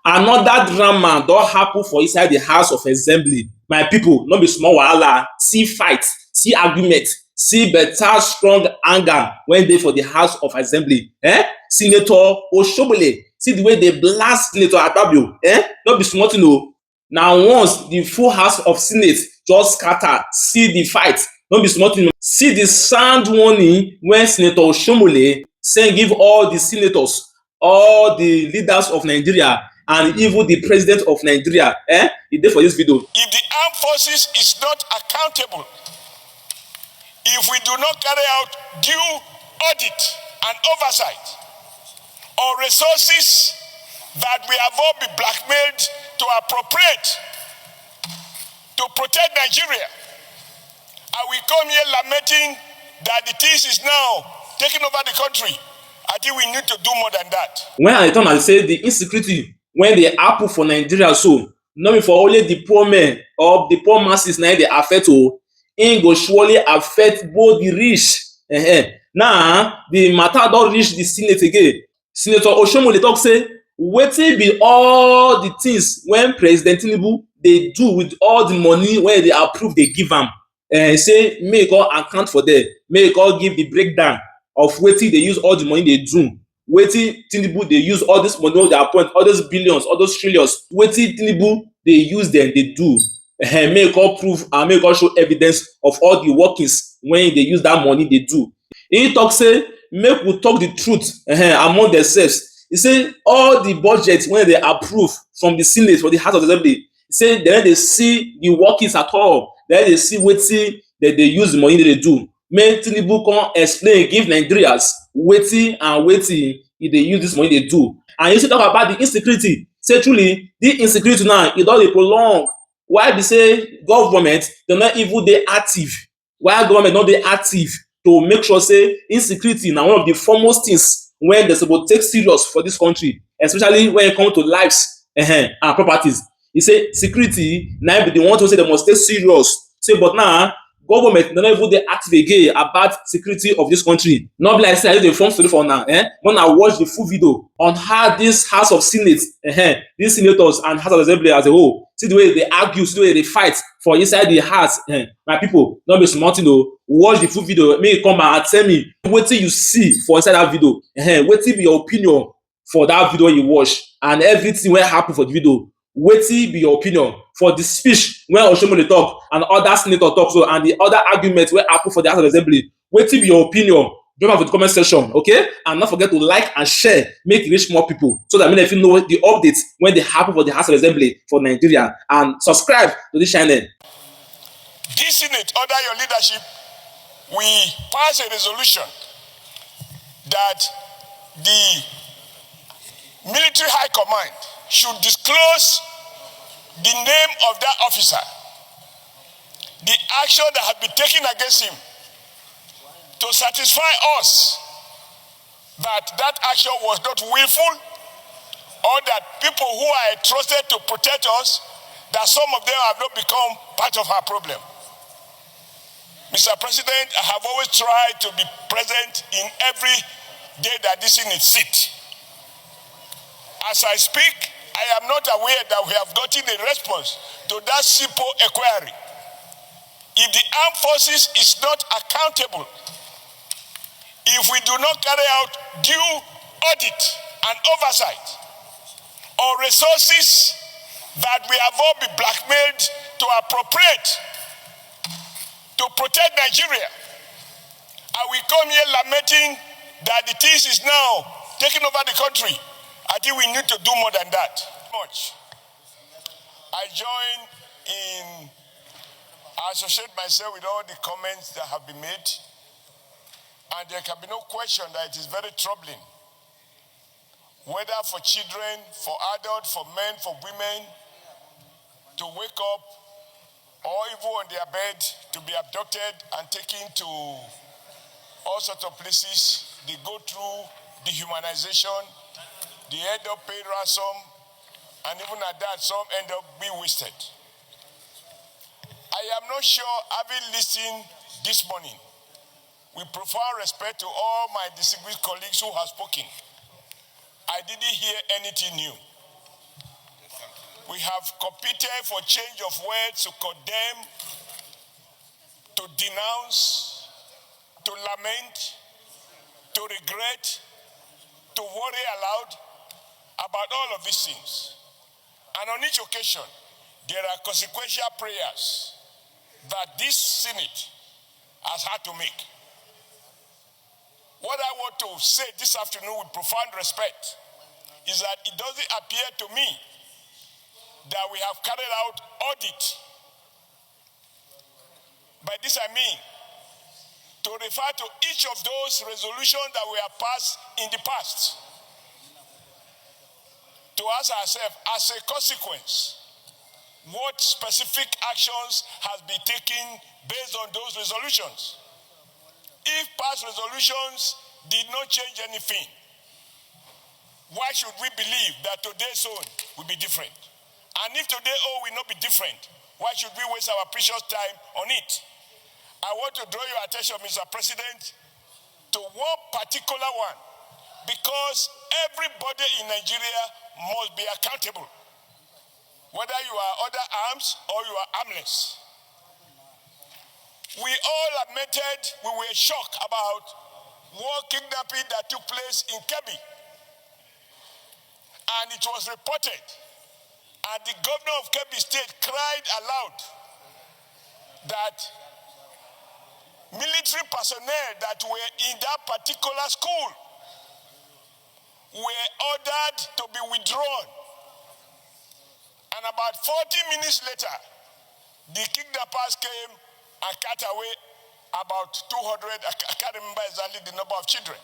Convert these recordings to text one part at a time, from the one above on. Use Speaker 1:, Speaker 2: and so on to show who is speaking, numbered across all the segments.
Speaker 1: Another drama don happen for inside the House of Assembly. My people, no be small wahala. See fight, see argument, see better strong anger when dey for the House of Assembly. Senator Oshiomhole, see the way they blast Senator Akpabio. No be small thing o. Na once the full House of Senate just scatter, see the fight. No be small thing. See the sound warning when Senator Oshiomhole send give all the senators, all the leaders of Nigeria, and even the president of Nigeria. E dey for this video.
Speaker 2: If the armed forces is not accountable, if we do not carry out due audit and oversight on resources that we have all been blackmailed to appropriate to protect Nigeria, and we come here lamenting that the things is now taking over the country, I think we need to do more than that.
Speaker 1: When I turn and say the insecurity when dey happen for Nigeria, so no be for only the poor men or the poor masses na dey affect o, e go surely affect both the rich. Now the matter don reach the Senate again. Senator Oshiomhole talk say wetin be all the things when President Tinubu dey do with all the money wey dey approve dey give am. Say make e come account for them, make e come give the breakdown of wetin dey use all the money dey do, wetin Tinubu dey use all this money wey dey appoint, all those billions, all those trillions, wetin Tinubu dey use them dey do. Make e come prove and make e come show evidence of all the workings wey dey use that money dey do. He talk say make we talk the truth among themselves. He say all the budget wey dey approve from the Senate, for the House of Assembly, say dem dey see the workings at all. Dem dey see wetin dem dey use the money dey do. Make Tinubu come explain give Nigerians wetin and wetin e dey use this money dey do. And you still talk about the insecurity. Say truly the insecurity now e don dey prolong. Why be say government dem no even dey active? Why government no dey active to make sure say insecurity na one of the foremost things wey dem suppose take serious for this country, especially when e come to lives and properties. He say security na be the one to say dem must take serious. Say but now government no even dey active again about security of this country. No be like say I just dey form story for now. When I watch the full video on how this House of Senate, these senators and House of Assembly as a whole, see the way they argue, see the way they fight for inside the house. My people, no be small thing o. Watch the full video, make you come and tell me wetin you see for inside that video. Wetin be your opinion for that video you watch, and everything wey happen for the video. Wetin be your opinion for the speech wey Oshiomhole talk and other senator talk so, and the other arguments wey happen for the House of Assembly? Wetin be your opinion? Drop am for the comment section, okay? And not forget to like and share, make e reach more people, so that many of you know the updates when they happen for the House of Assembly for Nigeria. And subscribe to this channel.
Speaker 2: This Senate, under your leadership, we pass a resolution that the military high command should disclose the name of that officer, the action that had been taken against him, to satisfy us that that action was not willful, or that people who are trusted to protect us, that some of them have not become part of our problem. Mr. President, I have always tried to be present in every day that this Senate sit. As I speak, I am not aware that we have gotten a response to that simple inquiry. If the armed forces is not accountable, if we do not carry out due audit and oversight on resources that we have all been blackmailed to appropriate to protect Nigeria, and we come here lamenting that the things is now taking over the country, I think we need to do more than that. I join in, I associate myself with all the comments that have been made, and there can be no question that it is very troubling, whether for children, for adults, for men, for women, to wake up or even on their bed to be abducted and taken to all sorts of places. They go through dehumanization, they end up paying ransom, and even at that, some end up being wasted. I am not sure, having listened this morning, with profound respect to all my distinguished colleagues who have spoken, I didn't hear anything new. We have competed for change of words to condemn, to denounce, to lament, to regret, to worry aloud about all of these things. And on each occasion, there are consequential prayers that this Senate has had to make. What I want to say this afternoon with profound respect is that it doesn't appear to me that we have carried out audit. By this I mean to refer to each of those resolutions that we have passed in the past, to ask ourselves, as a consequence, what specific actions has been taken based on those resolutions? If past resolutions did not change anything, why should we believe that today's own will be different? And if today's own will not be different, why should we waste our precious time on it? I want to draw your attention, Mr. President, to one particular one, because everybody in Nigeria must be accountable, whether you are under arms or you are armless. We all admitted we were shocked about war kidnapping that took place in Kebbi. And it was reported, and the governor of Kebbi State cried aloud that military personnel that were in that particular school were ordered to be withdrawn. And about 40 minutes later, the kidnappers came and cut away about 200, I can't remember exactly the number of children.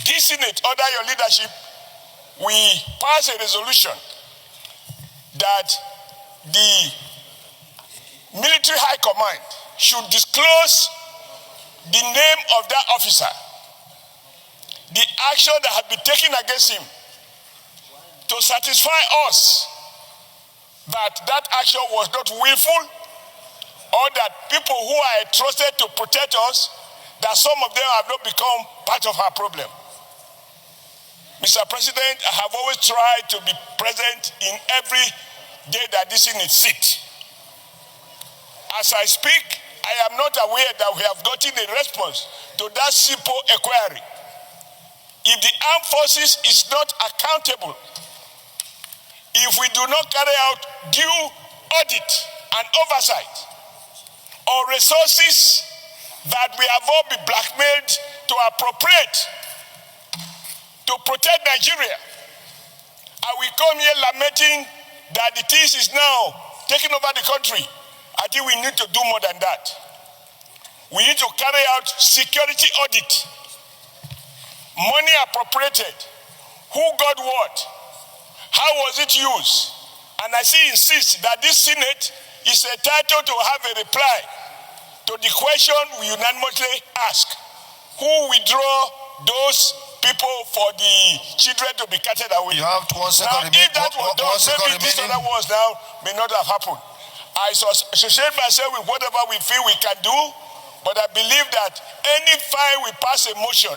Speaker 2: This Senate, under your leadership, we passed a resolution that the military high command should disclose the name of that officer, the action that had been taken against him, to satisfy us that that action was not willful, or that people who are trusted to protect us, that some of them have not become part of our problem. Mr. President, I have always tried to be present in every day that this Senate sits. As I speak, I am not aware that we have gotten a response to that simple inquiry. If the armed forces is not accountable, if we do not carry out due audit and oversight on resources that we have all been blackmailed to appropriate to protect Nigeria, and we come here lamenting that the things is now taking over the country, I think we need to do more than that. We need to carry out security audit. Money appropriated. Who got what? How was it used? And I insist that this Senate is entitled to have a reply to the question we unanimously ask. Who withdraw those people for the children to be carted away?
Speaker 3: You have 1 second
Speaker 2: now,
Speaker 3: remaining.
Speaker 2: if that was done, maybe these other ones now may not have happened. I associate myself with whatever we feel we can do, but I believe that any time we pass a motion,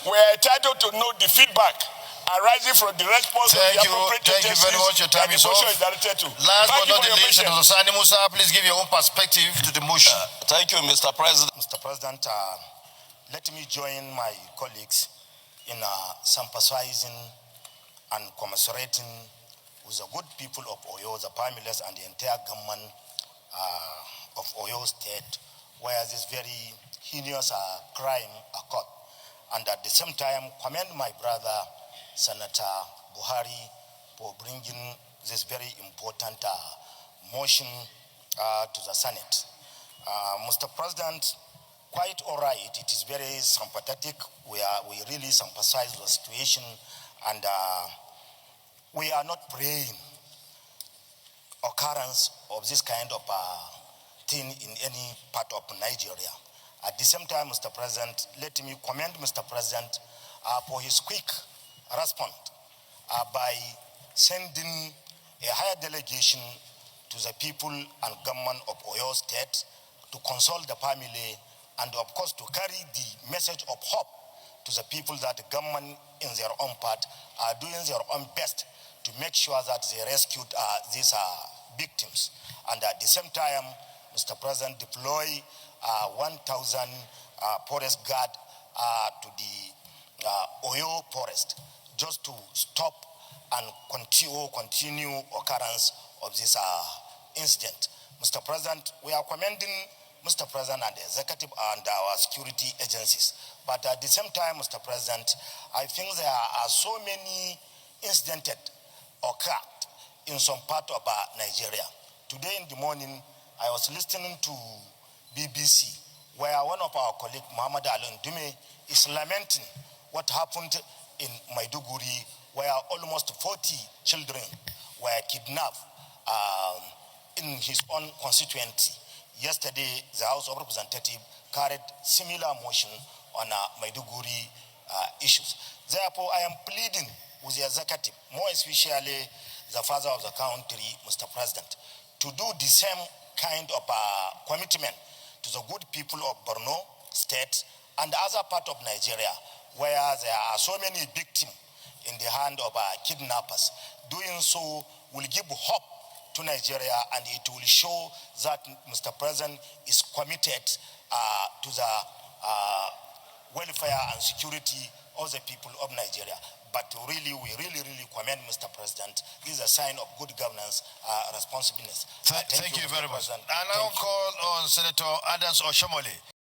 Speaker 2: we are entitled to know the feedback arising from the response of the appropriate agencies.
Speaker 3: Thank you very much. Your time is off. Last but not the least, Senator Sani Musa, please give your own perspective to the motion.
Speaker 4: Thank you, Mr. President.
Speaker 5: Mr. President, let me join my colleagues in sympathizing and commiserating with the good people of Oyo, the families and the entire government of Oyo State, where this very heinous crime occurred. And at the same time, commend my brother, Senator Buhari, for bringing this very important motion to the Senate. Mr. President, quite all right, it is very sympathetic. We really sympathize with the situation, and we are not praying occurrence of this kind of thing in any part of Nigeria. At the same time, Mr. President, let me commend Mr. President for his quick response by sending a higher delegation to the people and government of Oyo State to consult the family and, of course, to carry the message of hope to the people that the government, in their own part, are doing their own best to make sure that they rescued these victims. And at the same time, Mr. President, deploy 1,000 forest guard to the Oyo forest just to stop and continue occurrence of this incident. Mr. President, we are commending Mr. President and the executive and our security agencies. But at the same time, Mr. President, I think there are so many incidents occurred in some part of Nigeria. Today in the morning, I was listening to BBC, where one of our colleagues, Muhammad Alundume, is lamenting what happened in Maiduguri, where almost 40 children were kidnapped in his own constituency. Yesterday, the House of Representatives carried similar motion on Maiduguri issues. Therefore, I am pleading with the executive, more especially the father of the country, Mr. President, to do the same kind of commitment to the good people of Borno State and other part of Nigeria, where there are so many victims in the hand of kidnappers. Doing so will give hope to Nigeria, and it will show that Mr. President is committed to the welfare and security of the people of Nigeria. But really, we really commend Mr. President. This is a sign of good governance, responsibility.
Speaker 3: Thank you very much. I now call on Senator Adams Oshiomhole.